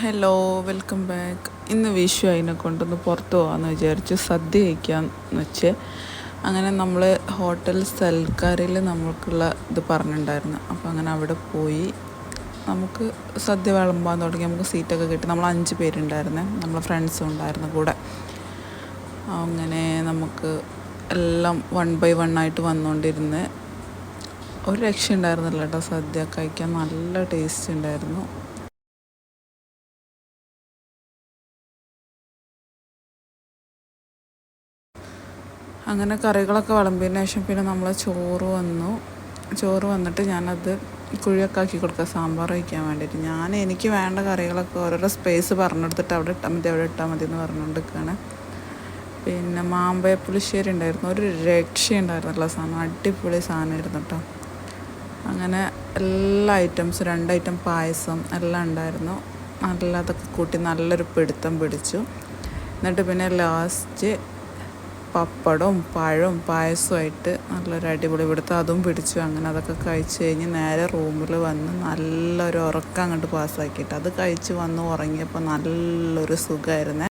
Hello, welcome back. ഇന്ന് വിഷു അതിനെ കൊണ്ടൊന്ന് പുറത്ത് പോകാമെന്ന് വിചാരിച്ചു, സദ്യ കഴിക്കാമെന്ന് വെച്ച്. അങ്ങനെ നമ്മൾ ഹോട്ടൽ സൽക്കാരിൽ നമുക്കുള്ള ഇത് പറഞ്ഞിട്ടുണ്ടായിരുന്നു. അപ്പോൾ അങ്ങനെ അവിടെ പോയി നമുക്ക് സദ്യ വിളമ്പാൻ തുടങ്ങി. നമുക്ക് സീറ്റൊക്കെ കിട്ടി. നമ്മൾ 5 പേരുണ്ടായിരുന്നേ, നമ്മളെ ഫ്രണ്ട്സും ഉണ്ടായിരുന്നു കൂടെ. അങ്ങനെ നമുക്ക് എല്ലാം 1 by 1 ആയിട്ട് വന്നുകൊണ്ടിരുന്ന് ഒരു രക്ഷ ഉണ്ടായിരുന്നില്ല കേട്ടോ. സദ്യ കഴിക്കാൻ നല്ല ടേസ്റ്റ് ഉണ്ടായിരുന്നു. അങ്ങനെ കറികളൊക്കെ വിളമ്പിയതിന് ശേഷം പിന്നെ നമ്മൾ ചോറ് വന്നിട്ട് ഞാനത് കുഴിയൊക്കെ ആക്കി കൊടുക്കുക, സാമ്പാർ വയ്ക്കാൻ വേണ്ടിയിട്ട്. എനിക്ക് വേണ്ട കറികളൊക്കെ ഓരോരോ സ്പേസ് പറഞ്ഞെടുത്തിട്ട് അവിടെ ഇട്ടാൽ മതി എന്ന് പറഞ്ഞുകൊണ്ടിരിക്കുകയാണ്. പിന്നെ മാമ്പഴ പുളിശ്ശേരി ഉണ്ടായിരുന്നു, ഒരു രക്ഷയുണ്ടായിരുന്നില്ല സാധനം, അടിപൊളി സാധനമായിരുന്നു കേട്ടോ. അങ്ങനെ എല്ലാ ഐറ്റംസും 2 ഐറ്റം പായസം എല്ലാം ഉണ്ടായിരുന്നു. അതൊക്കെ കൂട്ടി നല്ലൊരു പിടുത്തം പിടിച്ചു. എന്നിട്ട് പിന്നെ ലാസ്റ്റ് പപ്പടവും പഴവും പായസമായിട്ട് നല്ലൊരു അടിപൊളി പിടുത്തം അതും പിടിച്ചു. അങ്ങനെ അതൊക്കെ കഴിച്ച് കഴിഞ്ഞ് നേരെ റൂമിൽ വന്ന് നല്ലൊരു ഉറക്കം അങ്ങോട്ട് പാസ്സാക്കിയിട്ട് അത് കഴിച്ച് വന്ന് ഉറങ്ങിയപ്പോൾ നല്ലൊരു സുഖമായിരുന്നേ.